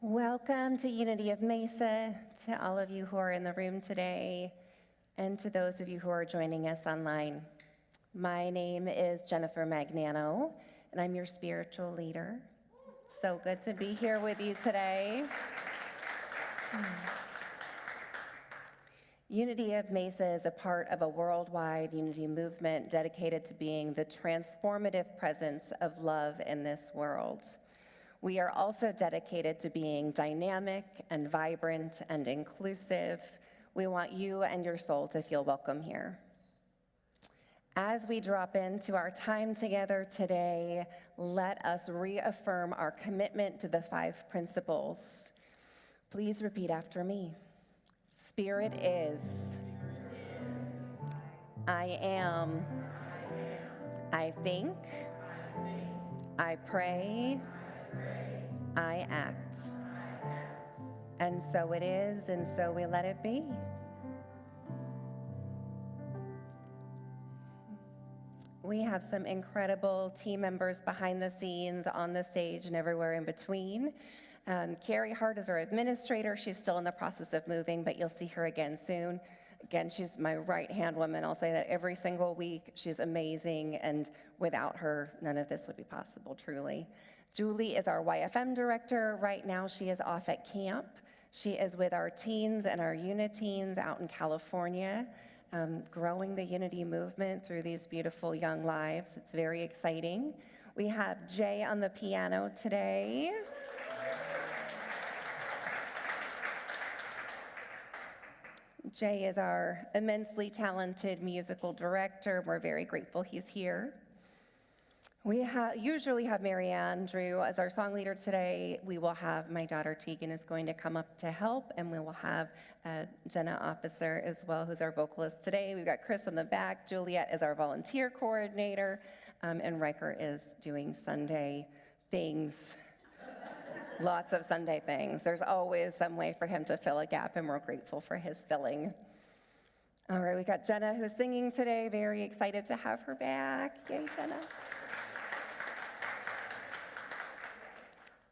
Welcome to Unity of Mesa, to all of you who are in the room today, and to those of you who are joining us online. My name is Jennifer Magnano, and I'm your spiritual leader. It's so good to be here with you today. Unity of Mesa is a part of a worldwide unity movement dedicated to being the transformative presence of love in this world. We are also dedicated to being dynamic and vibrant and inclusive. We want you and your soul to feel welcome here. As we drop into our time together today, let us reaffirm our commitment to the 5 principles. Please repeat after me. Spirit is, I am, I think, I pray, I act. And so it is, and so we let it be. We have some incredible team members behind the scenes, on the stage, and everywhere in between. Carrie Hart is our administrator. She's still in the process of moving, but you'll see her again soon. Again, she's my right-hand woman. I'll say that every single week. She's amazing, and without her, none of this would be possible, truly. Julie is our YFM director. Right now, she is off at camp. She is with our teens and our Uniteens out in California, growing the Unity movement through these beautiful young lives. It's very exciting. We have Jay on the piano today. Jay is our immensely talented musical director. We're very grateful he's here. We usually have Mary Andrew as our song leader today. We will have my daughter Tegan is going to come up to help, and we will have Jenna Officer as well, who's our vocalist today. We've got Chris in the back. Juliet is our volunteer coordinator, and Riker is doing Sunday things. Lots of Sunday things. There's always some way for him to fill a gap, and we're grateful for his filling. All right, we got Jenna who's singing today. Very excited to have her back. Yay, Jenna.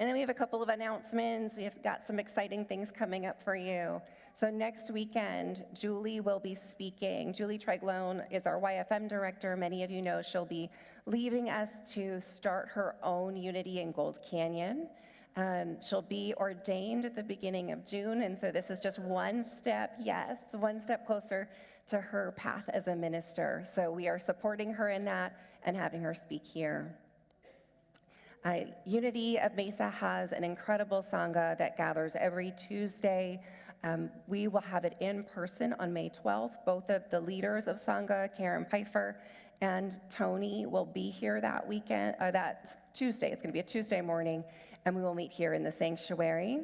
And then we have a couple of announcements. We have got some exciting things coming up for you. So next weekend, Julie will be speaking. Julie Treglone is our YFM director. Many of you know she'll be leaving us to start her own Unity in Gold Canyon. She'll be ordained at the beginning of June, and so this is just one step, yes, one step closer to her path as a minister. So we are supporting her in that and having her speak here. Unity of Mesa has an incredible Sangha that gathers every Tuesday. We will have it in person on May 12th. Both of the leaders of Sangha, Karen Pfeiffer and Tony, will be here that weekend, that Tuesday. It's going to be a Tuesday morning, and we will meet here in the sanctuary.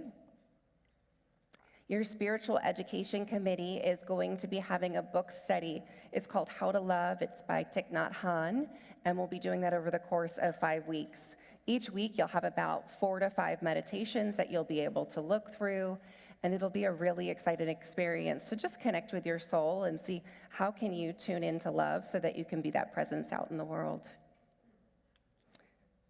Your spiritual education committee is going to be having a book study. It's called How to Love. It's by Thich Nhat Hanh, and we'll be doing that over the course of 5 weeks. Each week, you'll have about 4 to 5 meditations that you'll be able to look through, and it'll be a really exciting experience to just connect with your soul and see how can you tune into love so that you can be that presence out in the world.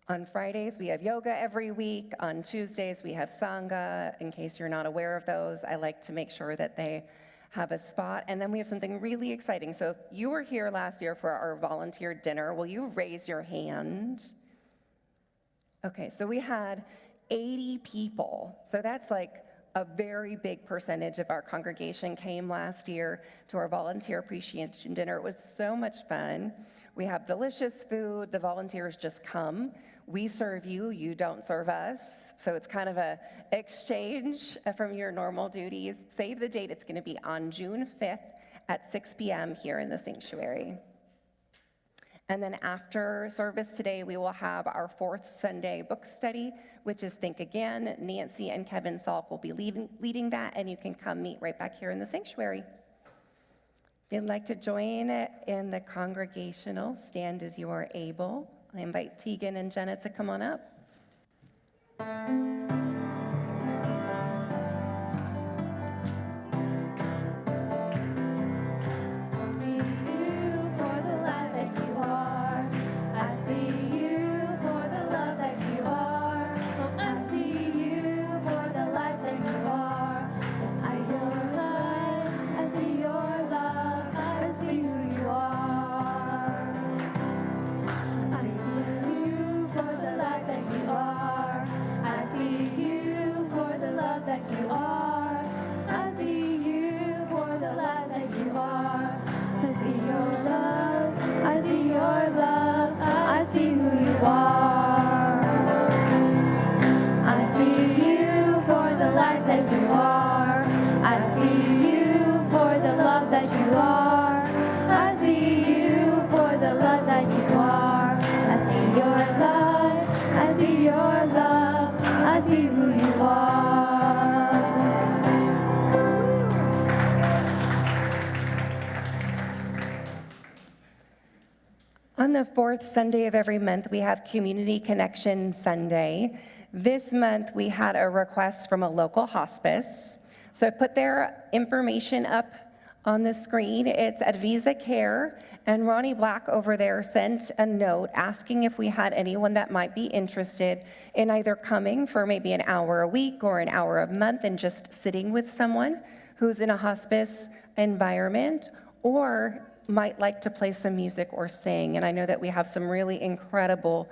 On Fridays, we have yoga every week. On Tuesdays, we have Sangha. In case you're not aware of those, I like to make sure that they have a spot. And then we have something really exciting. So if you were here last year for our volunteer dinner, will you raise your hand? Okay, so we had 80 people. So that's like a very big percentage of our congregation came last year to our volunteer appreciation dinner. It was so much fun. We have delicious food. The volunteers just come. We serve you, you don't serve us. So it's kind of a exchange from your normal duties. Save the date. It's going to be on June 5th at 6 p.m. here in the sanctuary. And then after service today, we will have our 4th Sunday book study, which is Think Again. Nancy and Kevin Salk will be leading that, and you can come meet right back here in the sanctuary. If you'd like to join in the congregational, stand as you are able. I invite Tegan and Jenna to come on up. For the love that you are, I see you for the the fourth Sunday of every month, we have Community Connection Sunday. This month, we had a request from a local hospice. So I put their information up on the screen. It's at Visa Care, and Ronnie Black over there sent a note asking if we had anyone that might be interested in either coming for maybe an hour a week or an hour a month and just sitting with someone who's in a hospice environment, or might like to play some music or sing. And I know that we have some really incredible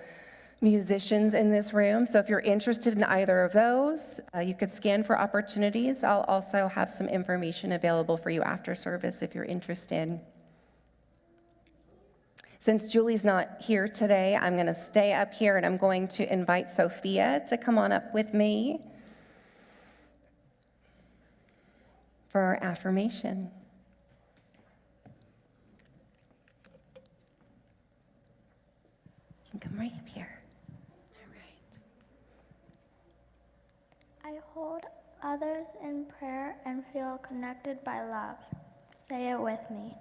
musicians in this room, so if you're interested in either of those, you could scan for opportunities. I'll also have some information available for you after service if you're interested. Since Julie's not here today, I'm going to stay up here and I'm going to invite Sophia to come on up with me for our affirmation. You can come right up here. I hold others in prayer and feel connected by love. Say it with me.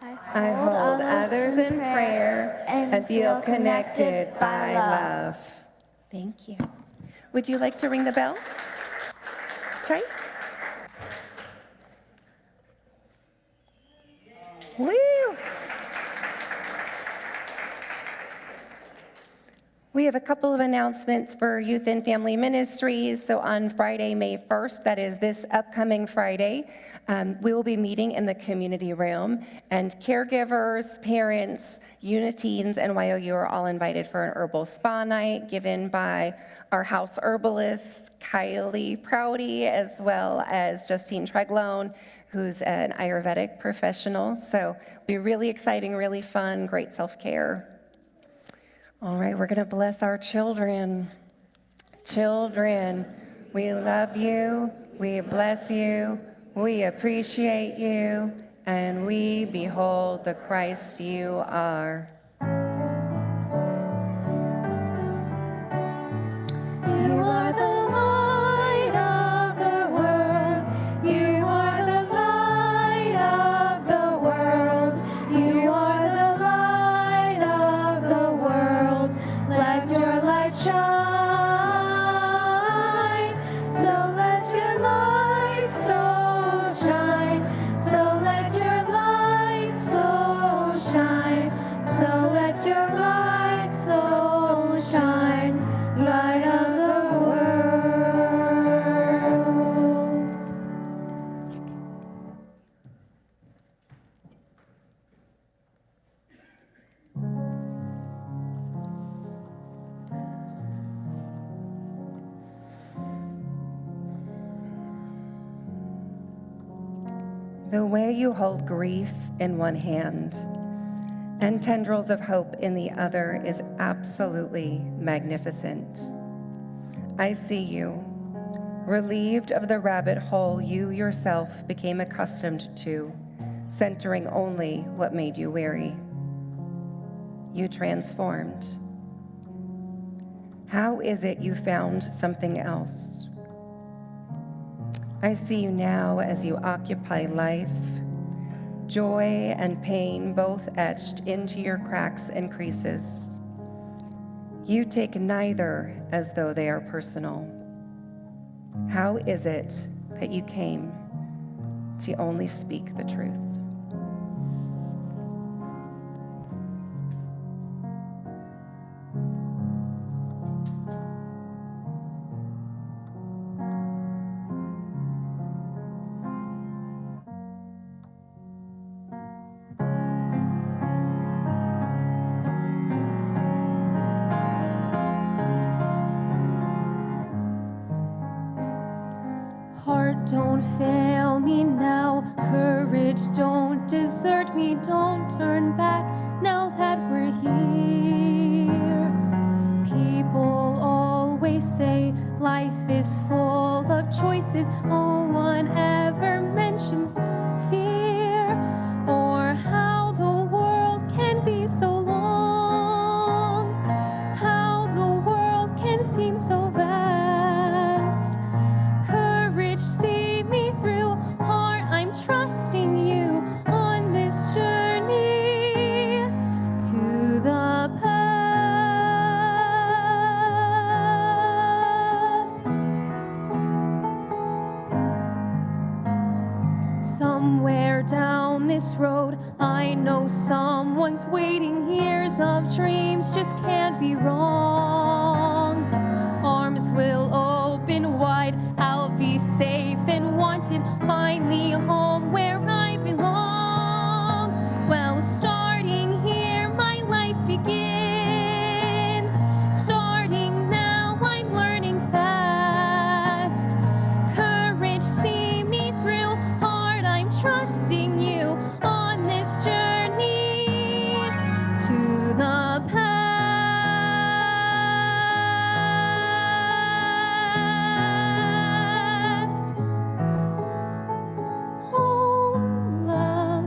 I hold others in prayer and feel connected by love. Thank you. Would you like to ring the bell? Straight. Woo! We have a couple of announcements for Youth and Family Ministries. So on Friday, May 1st, that is this upcoming Friday, we will be meeting in the community room, and caregivers, parents, Uniteens, and YOU are all invited for an herbal spa night given by our house herbalist, Kylie Prouty, as well as Justine Treglone, who's an Ayurvedic professional. So it'll be really exciting, really fun, great self-care. All right, we're going to bless our children. Children, we love you, we bless you, we appreciate you, and we behold the Christ you are. You are the light of the world. You are the light of the world. You are the light of the world. Let your light shine. So let your light so shine. So let your light so shine. So let your light so shine. Light of the world. The way you hold grief in one hand and tendrils of hope in the other is absolutely magnificent. I see you, relieved of the rabbit hole you yourself became accustomed to, centering only what made you weary. You transformed. How is it you found something else? I see you now as you occupy life, joy and pain both etched into your cracks and creases. You take neither as though they are personal. How is it that you came to only speak the truth? Heart, don't fail me now. Courage, don't desert me. Don't turn back now that we're here. People always say life is full of choices. No one ever mentions fear or how the world can be so long, how the world can seem so vast. Courage, see me through. Heart, I'm trusting you on this journey to the Somewhere down this road, I know someone's waiting. Years of dreams just can't be wrong. Arms will open wide, I'll be safe and wanted. Finally home where I belong. Well, starting here, my life begins. Starting now, I'm learning fast. Courage, see me through. Heart, I'm trusting you on this journey to the past. Home, love,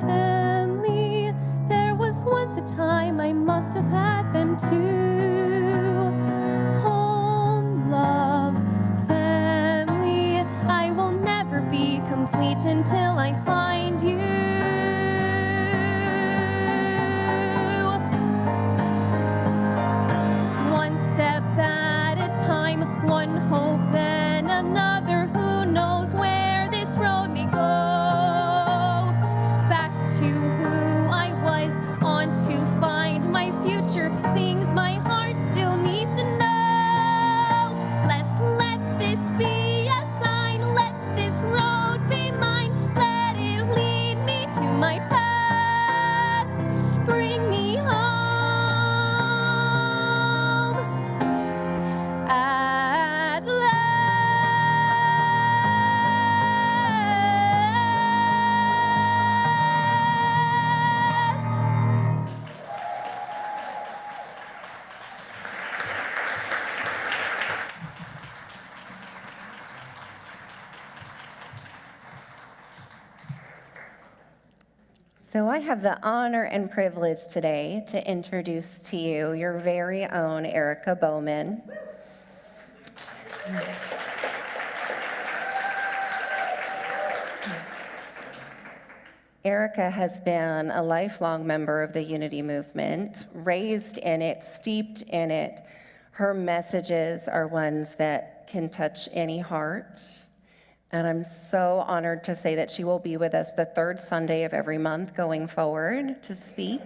family. There was once a time I must have had them too. Home, love, family. I will never be complete until I find you. One step at a time, one hope then another. Who knows where this road may go? Back to who I was, on to find my future. Things my heart still needs to know. Let's let this be a sign. Let this road be mine. Let it lead me to my past. Bring me home at last. So I have the honor and privilege today to introduce to you your very own Erika Bowman. Erika has been a lifelong member of the Unity movement, raised in it, steeped in it. Her messages are ones that can touch any heart. And I'm so honored to say that she will be with us the third Sunday of every month going forward to speak.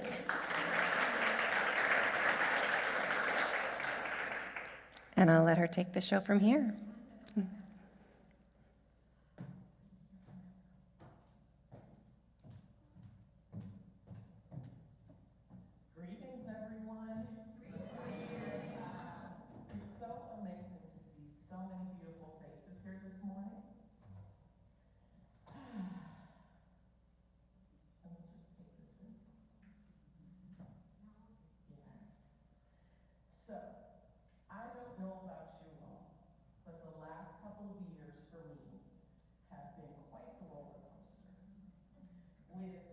And I'll let her take the show from here. Greetings, everyone. It's so amazing to see so many beautiful faces here this morning. Let me just take this in. Yes. So, I don't know about you all, but the last couple of years for me have been quite the roller coaster, with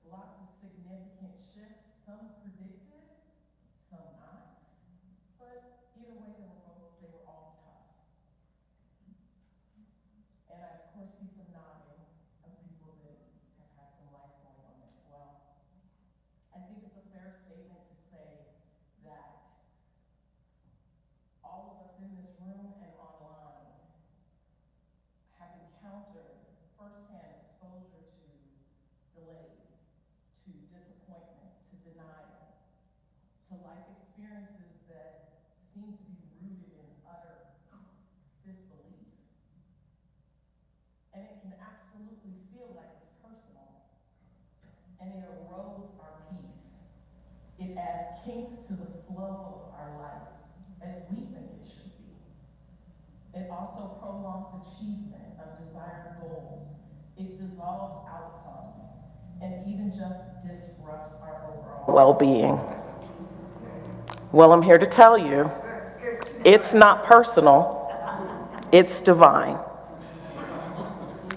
lots of significant shifts, some predicted, some not. But either way, they were all tough. And I, of course, see some nodding of people that have had some life going on as well. I think it's a fair statement to say that all of us in this room and online have encountered firsthand exposure to delays, to disappointment, to denial, to life experiences that seem to be rooted in utter disbelief. And it can absolutely feel like it's personal. And it erodes our peace. It adds kinks to the flow of our life, as we think it should be. It also prolongs achievement of desired goals. It dissolves outcomes, and even just disrupts our overall well-being. Well, I'm here to tell you, it's not personal, it's divine.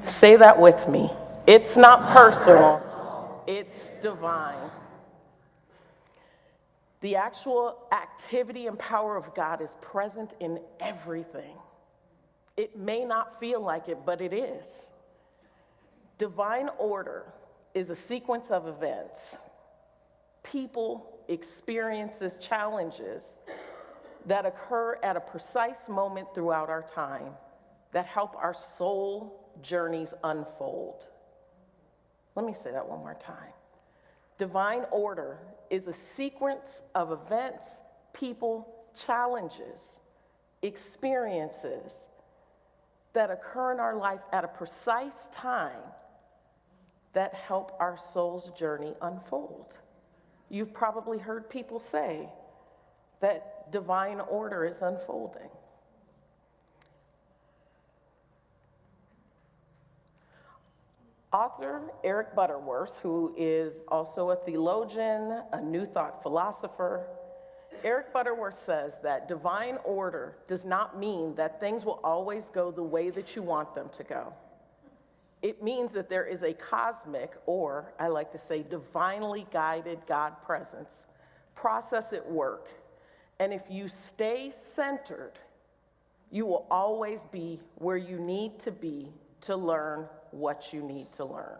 Say that with me. It's not personal, it's divine. The actual activity and power of God is present in everything. It may not feel like it, but it is. Divine order is a sequence of events, people, experiences, challenges that occur at a precise moment throughout our time that help our soul journeys unfold. Let me say that one more time. Divine order is a sequence of events, people, challenges, experiences that occur in our life at a precise time that help our soul's journey unfold. You've probably heard people say that divine order is unfolding. Author Eric Butterworth, who is also a theologian, a New Thought philosopher, Eric Butterworth says that divine order does not mean that things will always go the way that you want them to go. It means that there is a cosmic, or I like to say divinely guided God presence, process at work. And if you stay centered, you will always be where you need to be to learn what you need to learn.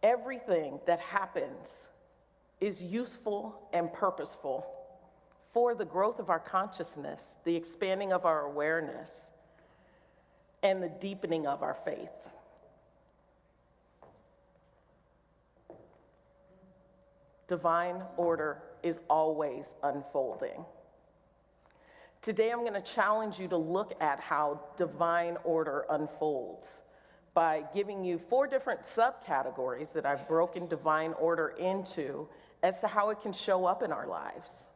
Everything that happens is useful and purposeful for the growth of our consciousness, the expanding of our awareness, and the deepening of our faith. Divine order is always unfolding. Today I'm going to challenge you to look at how divine order unfolds by giving you 4 different subcategories that I've broken divine order into as to how it can show up in our lives.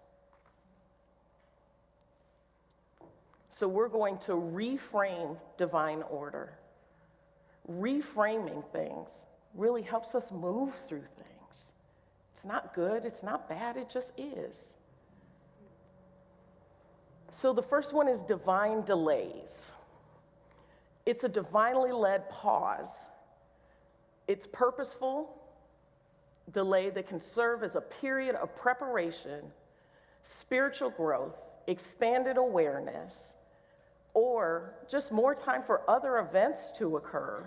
So we're going to reframe divine order. Reframing things really helps us move through things. It's not good, it's not bad, it just is. So the first one is divine delays. It's a divinely led pause. It's purposeful delay that can serve as a period of preparation, spiritual growth, expanded awareness, or just more time for other events to occur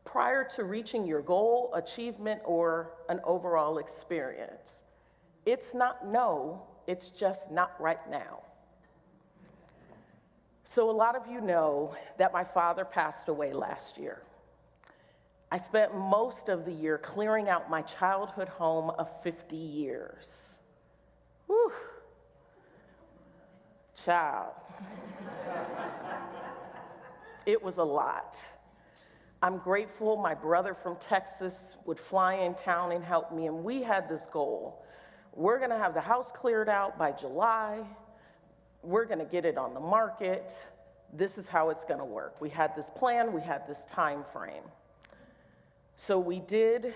prior to reaching your goal, achievement, or an overall experience. It's not no, it's just not right now. So a lot of you know that my father passed away last year. I spent most of the year clearing out my childhood home of 50 years. Whew. Child. It was a lot. I'm grateful my brother from Texas would fly in town and help me, and we had this goal. We're gonna have the house cleared out by July. We're gonna get it on the market. This is how it's gonna work. We had this plan, we had this time frame. So we did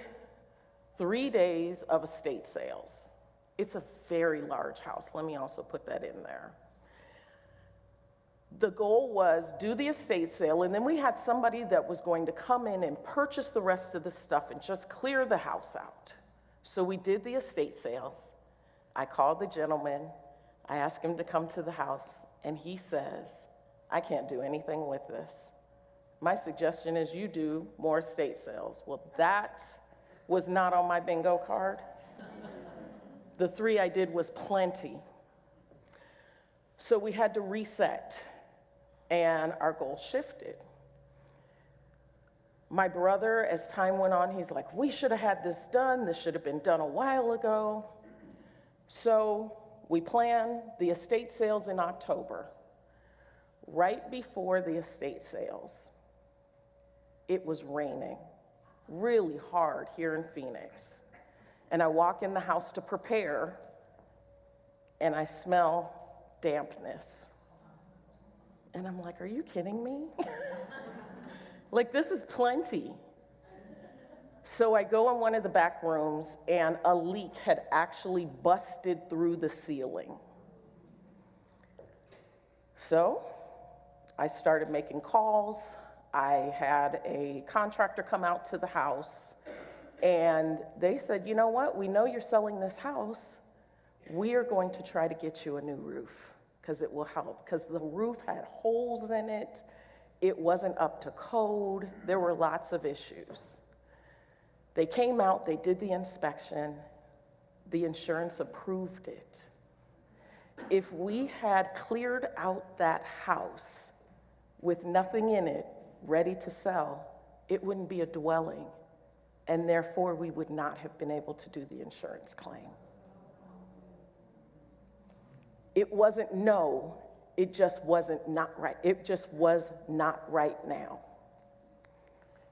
3 days of estate sales. It's a very large house. Let me also put that in there. The goal was do the estate sale, and then we had somebody that was going to come in and purchase the rest of the stuff and just clear the house out. So we did the estate sales. I called the gentleman. I asked him to come to the house, and he says, I can't do anything with this. My suggestion is you do more estate sales. Well, that was not on my bingo card. The 3 I did was plenty. So we had to reset, and our goal shifted. My brother, as time went on, he's like, we should have had this done. This should have been done a while ago. So we planned the estate sales in October. Right before the estate sales, it was raining really hard here in Phoenix. And I walk in the house to prepare, and I smell dampness. And I'm like, are you kidding me? Like, this is plenty. So I go in one of the back rooms, and a leak had actually busted through the ceiling. So I started making calls. I had a contractor come out to the house, and they said, you know what? We know you're selling this house. We are going to try to get you a new roof because it will help, because the roof had holes in it. It wasn't up to code. There were lots of issues. They came out, they did the inspection. The insurance approved it. If we had cleared out that house with nothing in it, ready to sell, it wouldn't be a dwelling, and therefore we would not have been able to do the insurance claim. It wasn't no, it just wasn't not right. It just was not right now.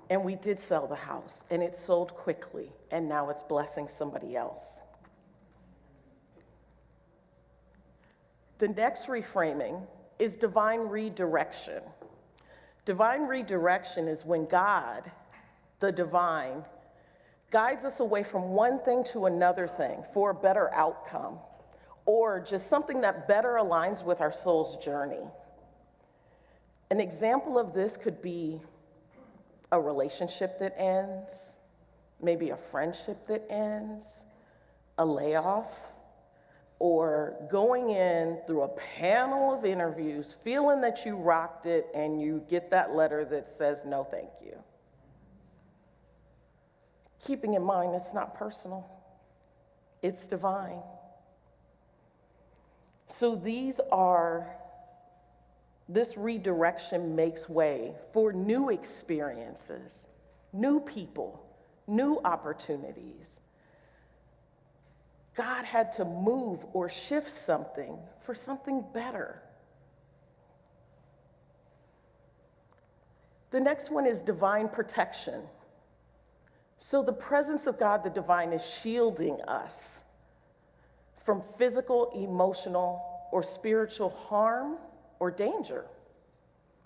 And we did sell the house, and it sold quickly, and now it's blessing somebody else. The next reframing is divine redirection. Divine redirection is when God, the divine, guides us away from one thing to another thing for a better outcome, or just something that better aligns with our soul's journey. An example of this could be a relationship that ends, maybe a friendship that ends, a layoff, or going in through a panel of interviews, feeling that you rocked it, and you get that letter that says, no, thank you. Keeping in mind, it's not personal, it's divine. So this redirection makes way for new experiences, new people, new opportunities. God had to move or shift something for something better. The next one is divine protection. So the presence of God, the divine, is shielding us from physical, emotional, or spiritual harm or danger.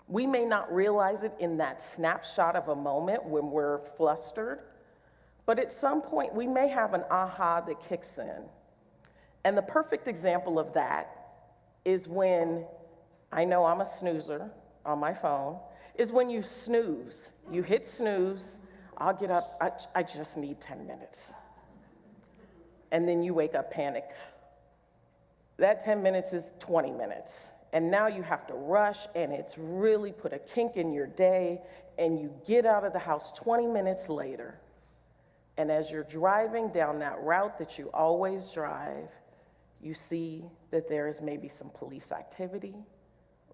We may not realize it in that snapshot of a moment when we're flustered, but at some point we may have an aha that kicks in. And the perfect example of that is when, I know I'm a snoozer on my phone, is when you snooze. You hit snooze, I'll get up, I just need 10 minutes. And then you wake up panicked. That 10 minutes is 20 minutes. And now you have to rush, and it's really put a kink in your day, and you get out of the house 20 minutes later. And as you're driving down that route that you always drive, you see that there is maybe some police activity,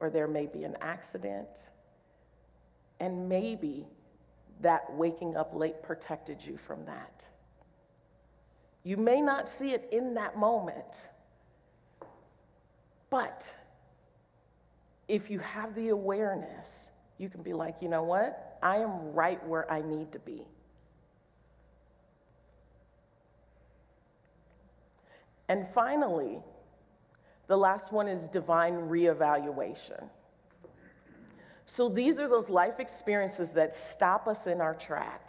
or there may be an accident, and maybe that waking up late protected you from that. You may not see it in that moment, but if you have the awareness, you can be like, you know what? I am right where I need to be. And finally, the last one is divine reevaluation. So these are those life experiences that stop us in our track,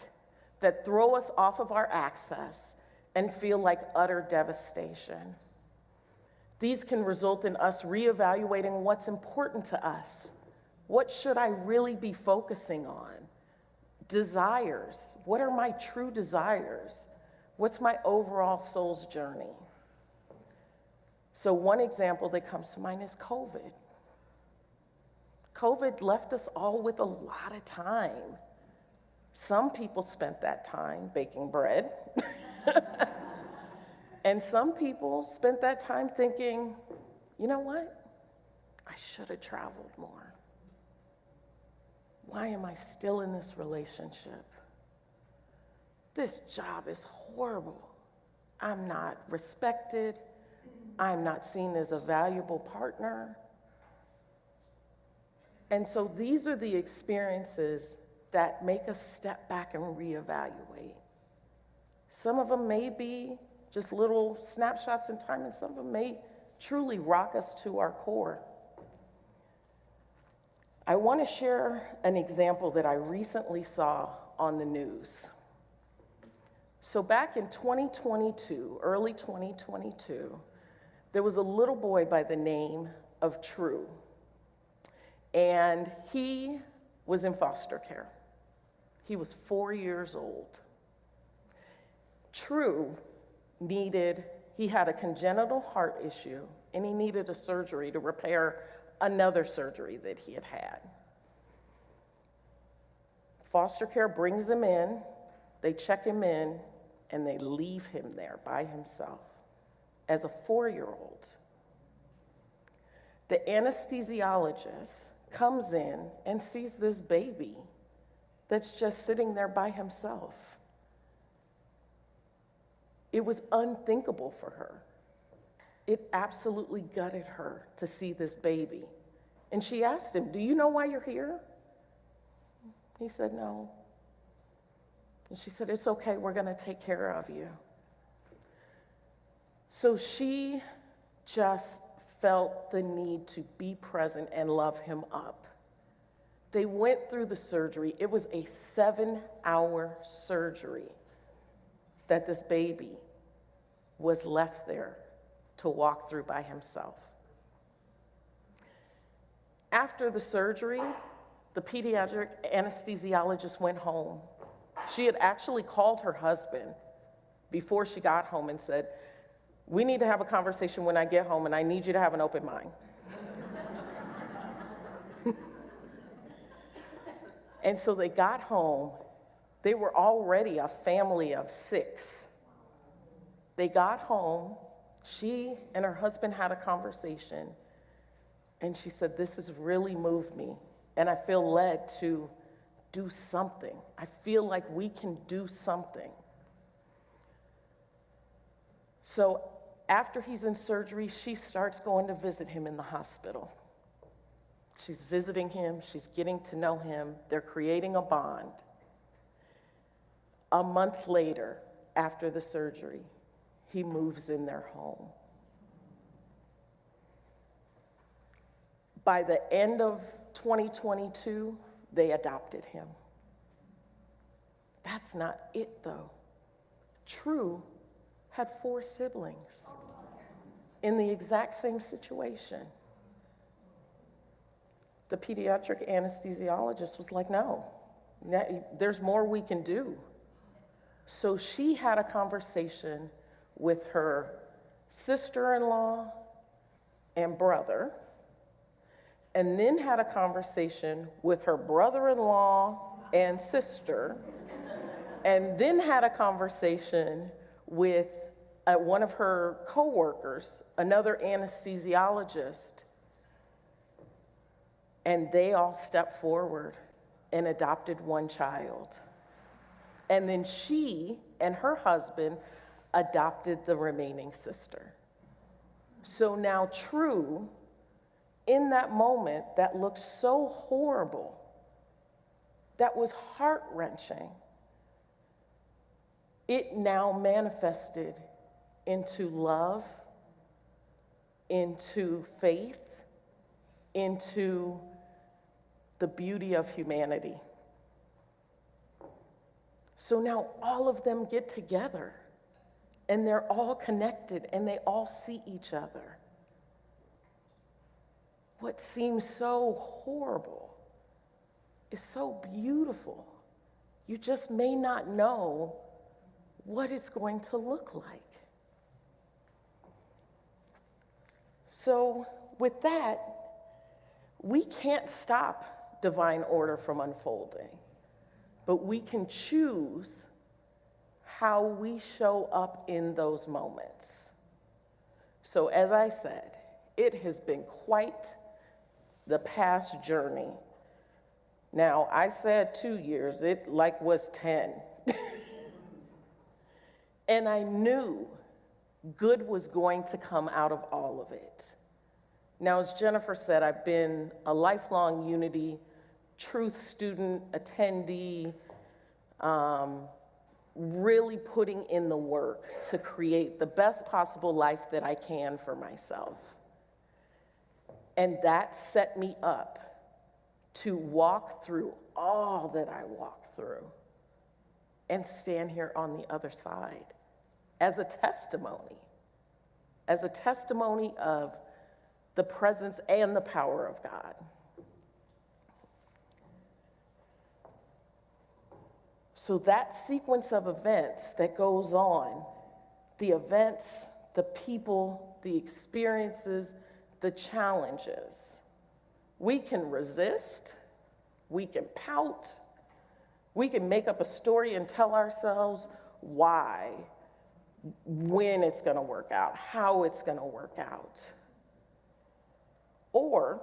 that throw us off of our axis and feel like utter devastation. These can result in us reevaluating what's important to us. What should I really be focusing on? Desires. What are my true desires? What's my overall soul's journey? So one example that comes to mind is COVID. COVID left us all with a lot of time. Some people spent that time baking bread. And some people spent that time thinking, you know what? I should have traveled more. Why am I still in this relationship? This job is horrible. I'm not respected. I'm not seen as a valuable partner. And so these are the experiences that make us step back and reevaluate. Some of them may be just little snapshots in time, and some of them may truly rock us to our core. I want to share an example that I recently saw on the news. So back in 2022, early 2022, there was a little boy by the name of True, and he was in foster care. He was 4 years old. True he had a congenital heart issue, and he needed a surgery to repair another surgery that he had had. Foster care brings him in, they check him in, and they leave him there by himself as a 4-year-old. The anesthesiologist comes in and sees this baby that's just sitting there by himself. It was unthinkable for her. It absolutely gutted her to see this baby. And she asked him, "Do you know why you're here?" He said, "No." And she said, "It's okay, we're gonna take care of you." So she just felt the need to be present and love him up. They went through the surgery. It was a 7-hour surgery that this baby was left there to walk through by himself. After the surgery, the pediatric anesthesiologist went home. She had actually called her husband before she got home and said, "We need to have a conversation when I get home, and I need you to have an open mind." And so they got home. They were already a family of 6. They got home. She and her husband had a conversation, and she said, "This has really moved me, and I feel led to do something. I feel like we can do something." So after he's in surgery, she starts going to visit him in the hospital. She's visiting him, she's getting to know him, they're creating a bond. A month later, after the surgery, he moves in their home. By the end of 2022, they adopted him. That's not it, though. True had 4 siblings in the exact same situation. The pediatric anesthesiologist was like, "No, there's more we can do." So she had a conversation with her sister-in-law and brother, and then had a conversation with her brother-in-law and sister, and then had a conversation with one of her coworkers, another anesthesiologist, and they all stepped forward and adopted one child. And then she and her husband adopted the remaining sister. So now True, in that moment that looked so horrible, that was heart-wrenching, it now manifested into love, into faith, into the beauty of humanity. So now all of them get together, and they're all connected, and they all see each other. What seems so horrible is so beautiful. You just may not know what it's going to look like. So with that, we can't stop divine order from unfolding, but we can choose how we show up in those moments. So as I said, it has been quite the past journey. Now, I said 2 years, it was 10. And I knew good was going to come out of all of it. Now, as Jennifer said, I've been a lifelong Unity Truth student, attendee, really putting in the work to create the best possible life that I can for myself. And that set me up to walk through all that I walked through and stand here on the other side as a testimony of the presence and the power of God. So that sequence of events that goes on, the events, the people, the experiences, the challenges, we can resist, we can pout, we can make up a story and tell ourselves why, when it's gonna work out, how it's gonna work out. Or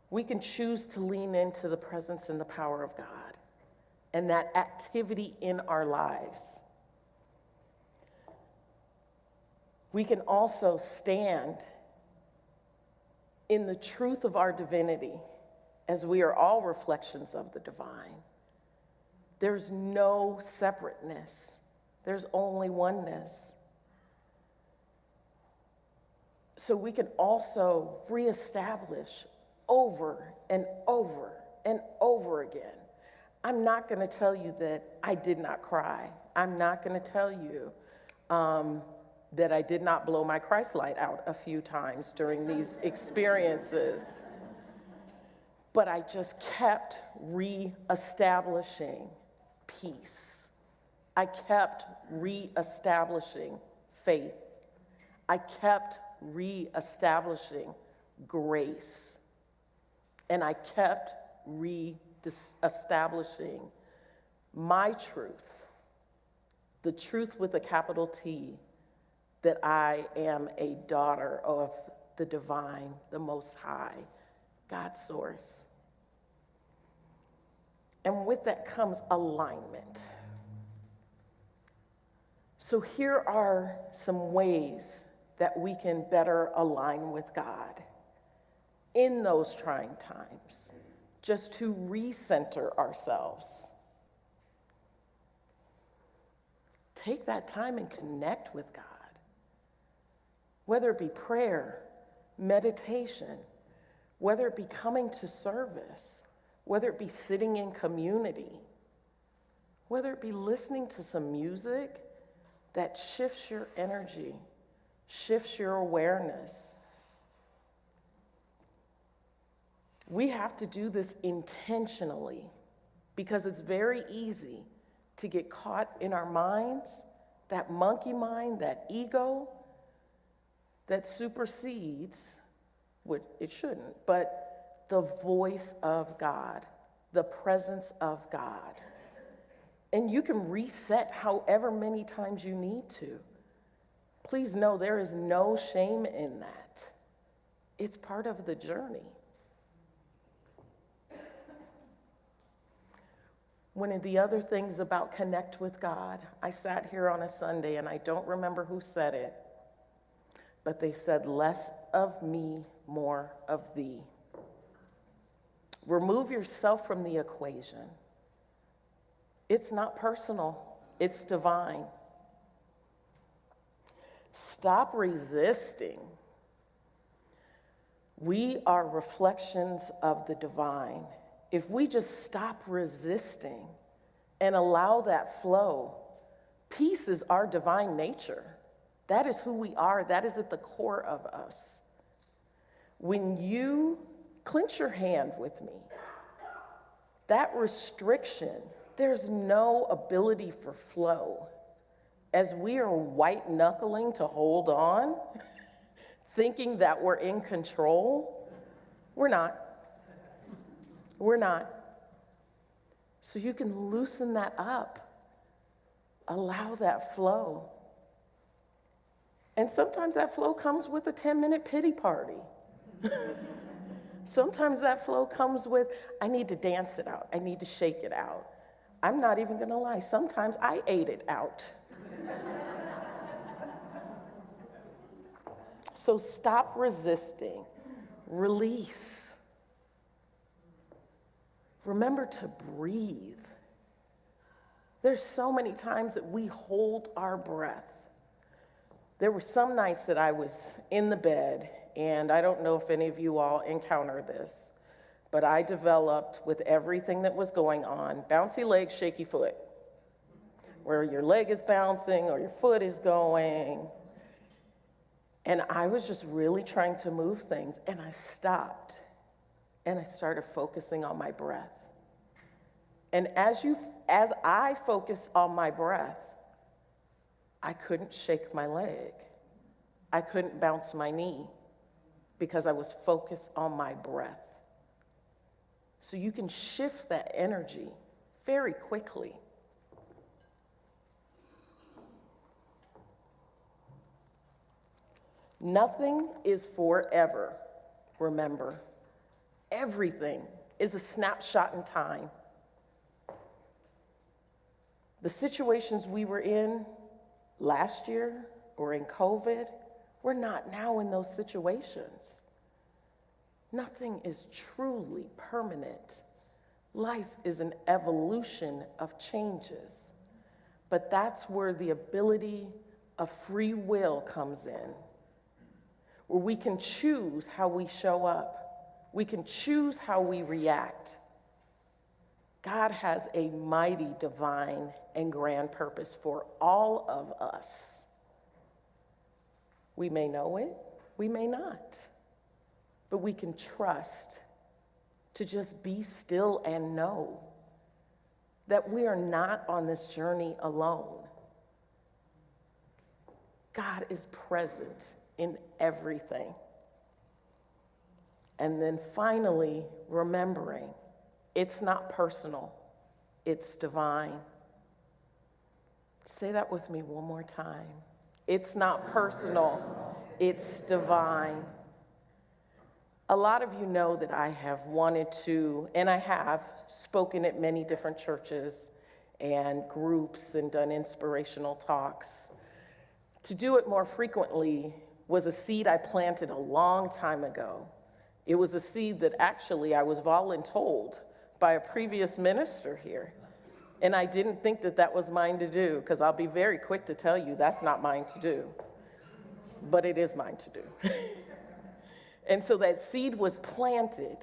we can choose to lean into the presence and the power of God and that activity in our lives. We can also stand in the truth of our divinity, as we are all reflections of the divine. There's no separateness. There's only oneness. So we can also reestablish over and over and over again. I'm not going to tell you that I did not cry. I'm not going to tell you that I did not blow my Christ light out a few times during these experiences. But I just kept reestablishing peace. I kept reestablishing faith. I kept reestablishing grace. And I kept reestablishing my truth, the truth with a capital T, that I am a daughter of the divine, the Most High, God's source. And with that comes alignment. So here are some ways that we can better align with God in those trying times, just to recenter ourselves. Take that time and connect with God, whether it be prayer, meditation, whether it be coming to service, whether it be sitting in community, whether it be listening to some music that shifts your energy, shifts your awareness. We have to do this intentionally because it's very easy to get caught in our minds, that monkey mind, that ego that supersedes, what it shouldn't, but the voice of God, the presence of God. And you can reset however many times you need to. Please know there is no shame in that. It's part of the journey. One of the other things about connect with God, I sat here on a Sunday and I don't remember who said it, but they said, less of me, more of thee. Remove yourself from the equation. It's not personal, it's divine. Stop resisting. We are reflections of the divine. If we just stop resisting and allow that flow, peace is our divine nature. That is who we are. That is at the core of us. When you clench your hand with me, that restriction, there's no ability for flow. As we are white knuckling to hold on, thinking that we're in control, we're not. We're not. So you can loosen that up. Allow that flow. And sometimes that flow comes with a 10-minute pity party. Sometimes that flow comes with, I need to dance it out. I need to shake it out. I'm not even gonna lie, sometimes I ate it out. So stop resisting, release. Remember to breathe. There's so many times that we hold our breath. There were some nights that I was in the bed, and I don't know if any of you all encounter this, but I developed, with everything that was going on, bouncy leg, shaky foot, where your leg is bouncing or your foot is going. And I was just really trying to move things, and I stopped, and I started focusing on my breath. And as I focused on my breath, I couldn't shake my leg. I couldn't bounce my knee because I was focused on my breath. So you can shift that energy very quickly. Nothing is forever. remember, everything is a snapshot in time. The situations we were in last year or in COVID, we're not now in those situations. Nothing is truly permanent. Life is an evolution of changes. But that's where the ability of free will comes in, where we can choose how we show up. We can choose how we react. God has a mighty, divine, and grand purpose for all of us. We may know it, we may not, but we can trust to just be still and know that we are not on this journey alone. God is present in everything. And then finally, remembering, it's not personal, it's divine. Say that with me one more time. It's not personal, it's divine. A lot of you know that I have wanted to, and I have spoken at many different churches and groups and done inspirational talks. To do it more frequently was a seed I planted a long time ago. It was a seed that actually I was voluntold by a previous minister here. And I didn't think that that was mine to do, because I'll be very quick to tell you that's not mine to do. But it is mine to do. And so that seed was planted,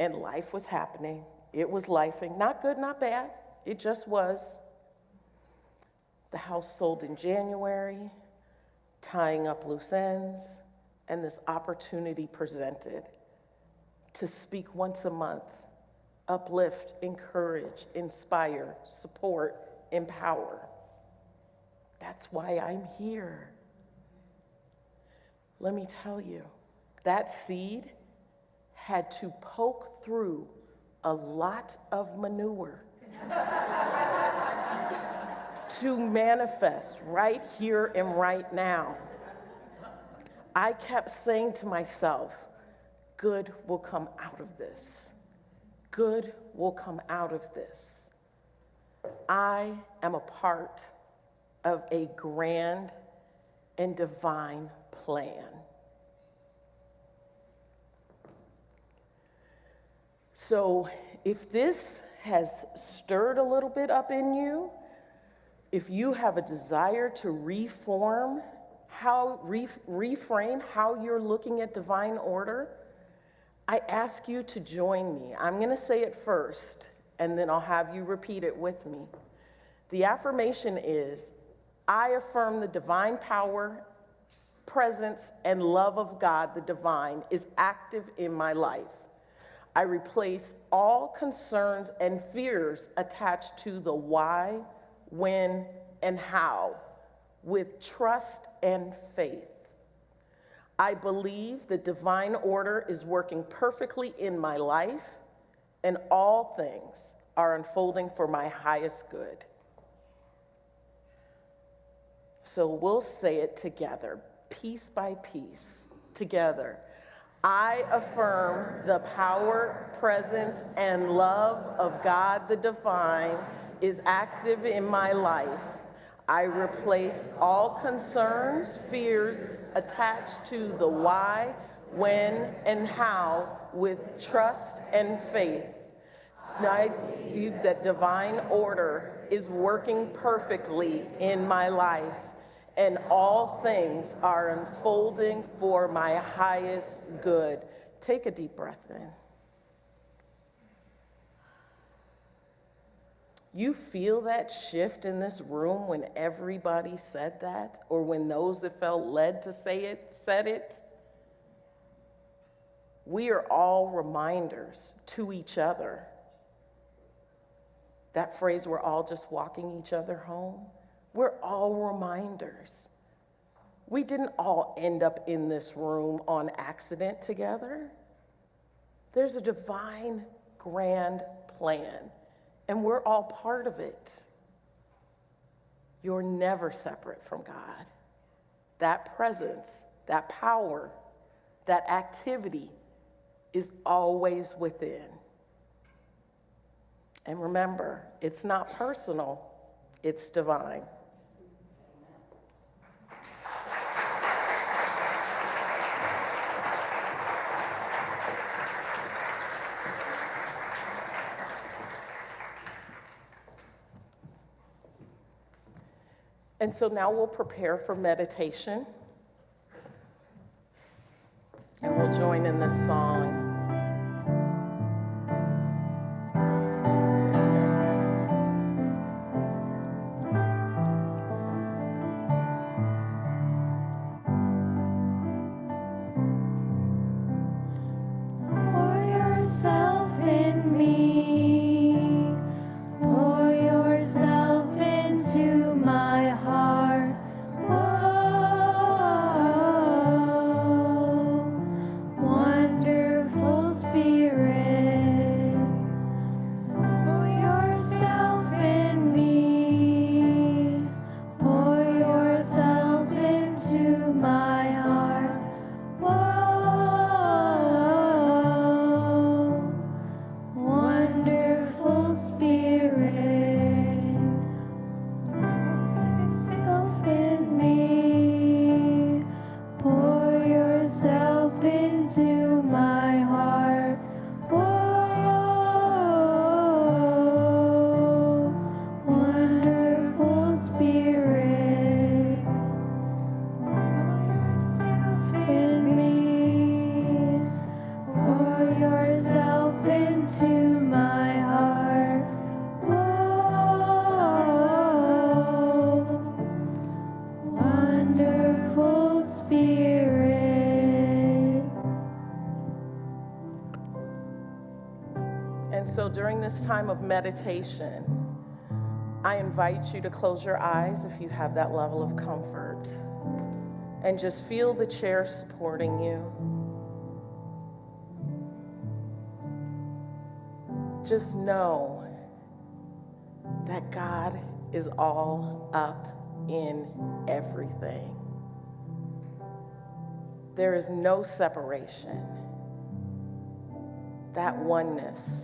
and life was happening. It was lifing, not good, not bad. It just was. The house sold in January, tying up loose ends, and this opportunity presented to speak once a month, uplift, encourage, inspire, support, empower. That's why I'm here. Let me tell you, that seed had to poke through a lot of manure to manifest right here and right now. I kept saying to myself, good will come out of this. Good will come out of this. I am a part of a grand and divine plan. So if this has stirred a little bit up in you, if you have a desire to reframe how you're looking at divine order, I ask you to join me. I'm going to say it first, and then I'll have you repeat it with me. The affirmation is, I affirm the divine power, presence, and love of God, the divine, is active in my life. I replace all concerns and fears attached to the why, when, and how with trust and faith. I believe the divine order is working perfectly in my life, and all things are unfolding for my highest good. So we'll say it together, piece by piece, together. I affirm the power, presence, and love of God the divine is active in my life. I replace all concerns, fears attached to the why, when, and how with trust and faith. I believe that divine order is working perfectly in my life, and all things are unfolding for my highest good. Take a deep breath in. You feel that shift in this room when everybody said that, or when those that felt led to say it said it? We are all reminders to each other. That phrase, we're all just walking each other home, we're all reminders. We didn't all end up in this room on accident together. There's a divine, grand plan, and we're all part of it. You're never separate from God. That presence, that power, that activity is always within. And remember, it's not personal, it's divine. And so now we'll prepare for meditation. And we'll join in this song. Pour yourself in me. Pour yourself into my heart. Whoa, wonderful Spirit. Pour yourself in me. Pour yourself into my heart. Whoa, wonderful Spirit, yourself in me, pour yourself into my heart. Whoa, wonderful Spirit, yourself in me. Pour yourself into my heart. Whoa, wonderful Spirit. And so during this time of meditation, I invite you to close your eyes if you have that level of comfort, and just feel the chair supporting you. Just know that God is all up in everything. There is no separation. That oneness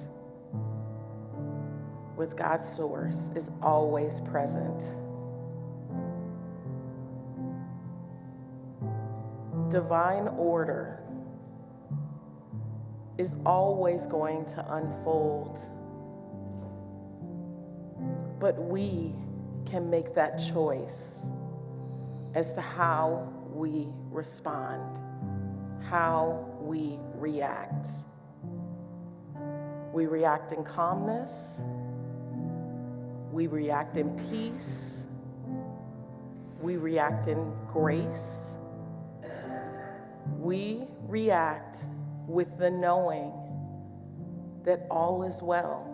with God's source is always present. Divine order is always going to unfold, but we can make that choice as to how we respond, how we react. We react in calmness, we react in peace, we react in grace, we react with the knowing that all is well.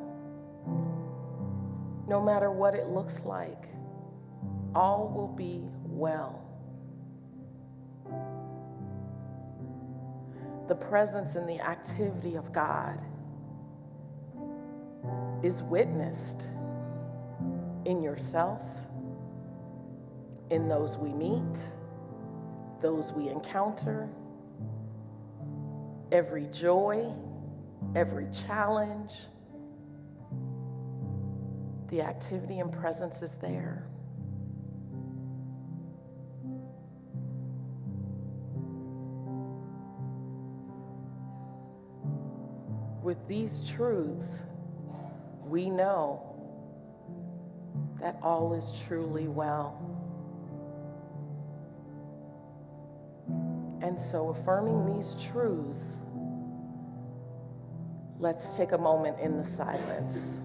No matter what it looks like, all will be well. The presence and the activity of God is witnessed in yourself, in those we meet, those we encounter. Every joy, every challenge, the activity and presence is there. With these truths, we know that all is truly well. And so, affirming these truths, let's take a moment in the silence.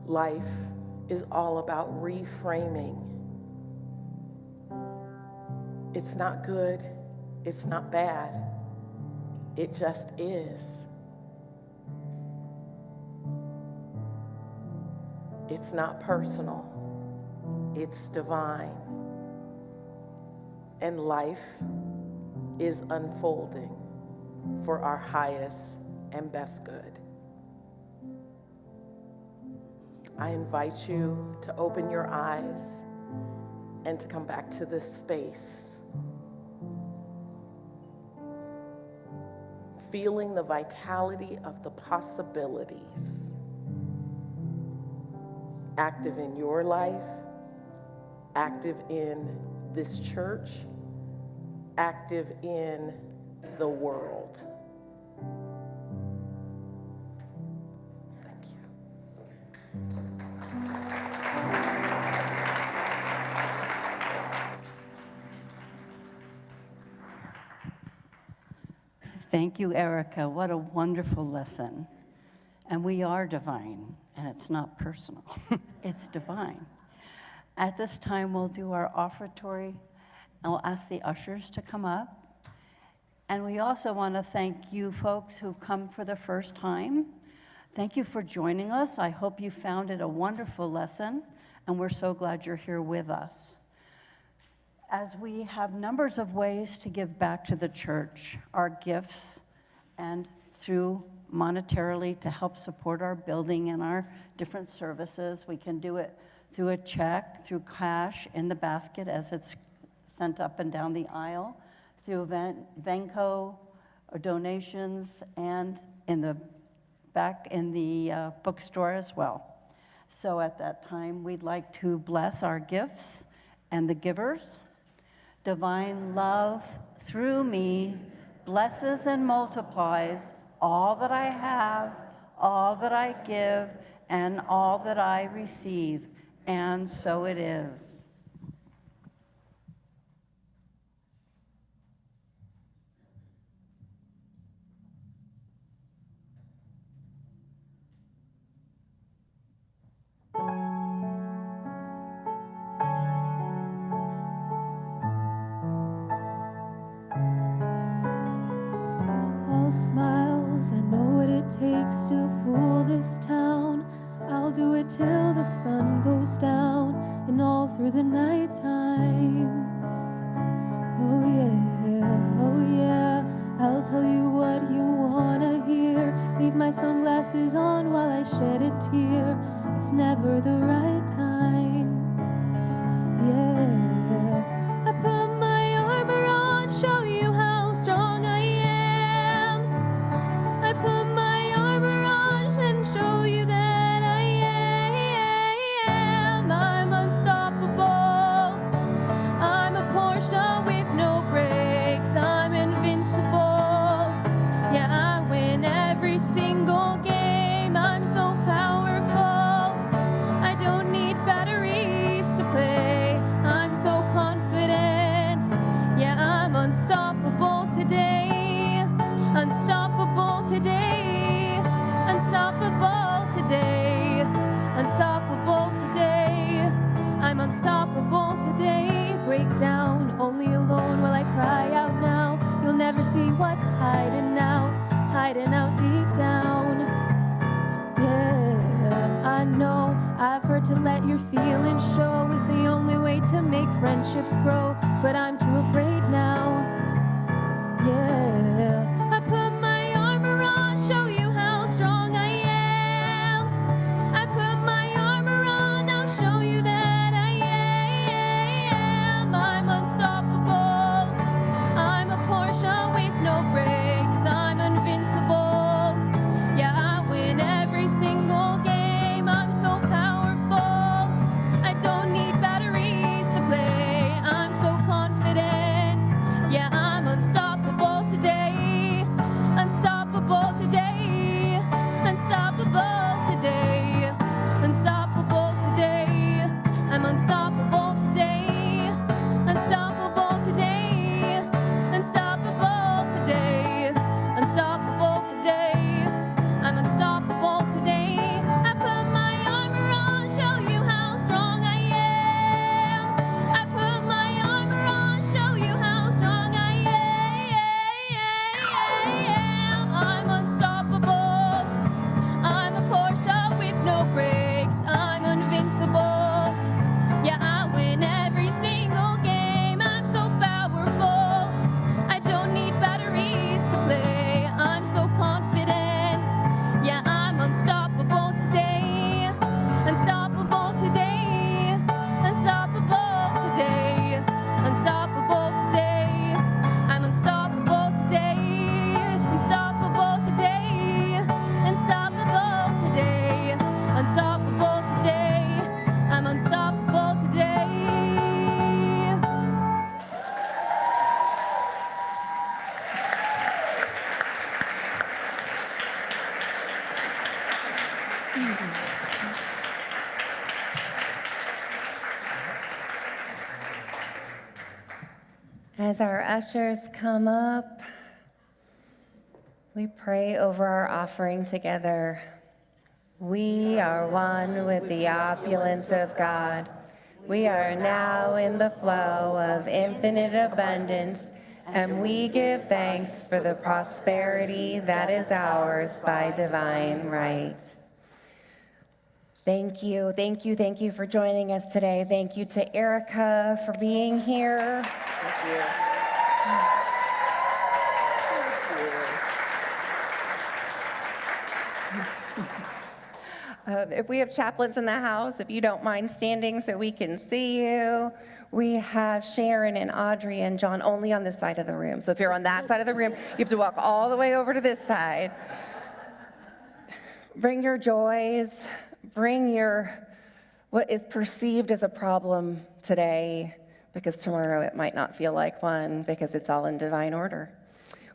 Life is all about reframing. It's not good, it's not bad, It just is. It's not personal, it's divine. And life is unfolding for our highest and best good. I invite you to open your eyes and to come back to this space, feeling the vitality of the possibilities active in your life, active in this church, active in the world. Thank you. Thank you, Erika. What a wonderful lesson. And we are divine, and it's not personal. It's divine. At this time, we'll do our offeratory, and we'll ask the ushers to come up. And we also want to thank you folks who've come for the first time. Thank you for joining us. I hope you found it a wonderful lesson, and we're so glad you're here with us. As we have numbers of ways to give back to the church, our gifts, and through monetarily to help support our building and our different services. We can do it through a check, through cash in the basket as it's sent up and down the aisle, through Venco or donations, and in the back in the bookstore as well. So at that time, we'd like to bless our gifts and the givers. Divine love through me blesses and multiplies all that I have, all that I give, and all that I receive. And so it is. All smiles, I know what it takes to fool this town. I'll do it till the sun goes down and all through the nighttime. Oh yeah, I'll tell you what you wanna hear. Leave my sunglasses on while I shed a tear. It's never the right time. Yeah, I put my armor on, show you how strong I am. I put my armor on and show you that I am. I'm unstoppable. I'm a Porsche with no brakes. I'm invincible. Yeah, I win every single game. I'm so powerful. I don't need batteries to play. I'm so confident. Yeah, I'm unstoppable today. Unstoppable today. Unstoppable today. Unstoppable today. I'm unstoppable today. Break down, only alone will I cry out now. You'll never see what's hiding out deep down. Yeah, I know I've heard to let your feelings show is the only way to make friendships grow, but I'm too afraid now. Yeah, I put my armor on, show you how strong I am. I put my armor on, I'll show you that I am. I'm unstoppable. I'm a Porsche with no brakes. I'm invincible. Yeah, I win every single game. I'm so powerful. I don't need batteries to play. I'm so confident. Yeah, As our ushers come up, we pray over our offering together. We are one with the opulence of God. We are now in the flow of infinite abundance, and we give thanks for the prosperity that is ours by divine right. Thank you, thank you, thank you for joining us today. Thank you to Erika for being here. If we have chaplains in the house, if you don't mind standing so we can see you. We have Sharon and Audrey and John only on this side of the room. So if you're on that side of the room, you have to walk all the way over to this side. Bring your joys, bring your what is perceived as a problem today, because tomorrow it might not feel like one, because it's all in divine order.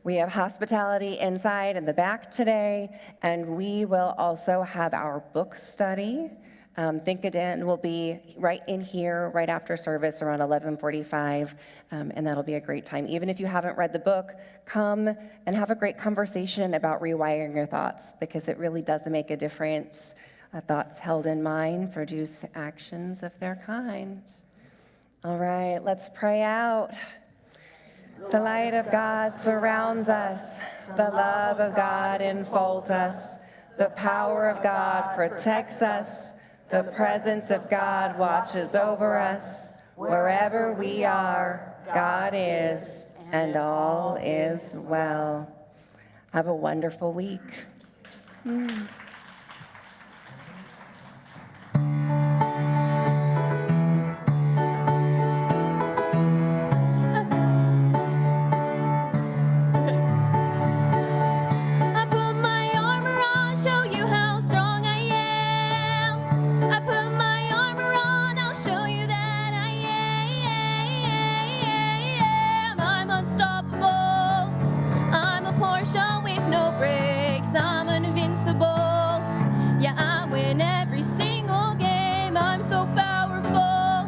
We have hospitality inside and the back today, and we will also have our book study. Think Again will be right in here, right after service around 11:45, and that'll be a great time. Even if you haven't read the book, come and have a great conversation about rewiring your thoughts, because it really does make a difference. Thoughts held in mind produce actions of their kind. All right, let's pray out. The light of God surrounds us. The love of God enfolds us. The power of God protects us. The presence of God watches over us. Wherever we are, God is, and all is well. Have a wonderful week. I put my armor on, show you how strong I am. I put my armor on, I'll show you that I am. I'm unstoppable. I'm a Porsche with no brakes. I'm invincible. Yeah, I win every single game. I'm so powerful.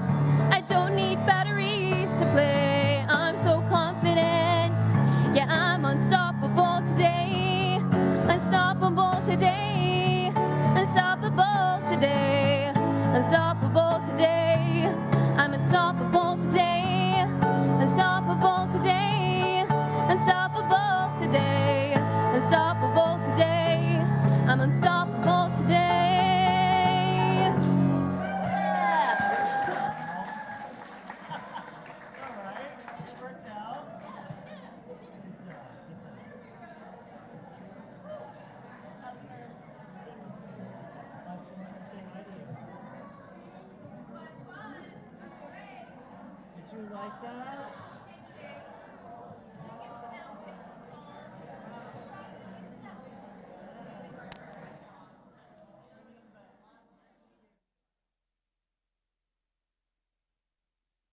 I don't need batteries to play. I'm so confident. Yeah, I'm unstoppable today. Unstoppable today. Unstoppable today. Unstoppable today. I'm unstoppable today. Unstoppable today. Unstoppable today. Unstoppable today. I'm unstoppable today. Yeah. Did you like that?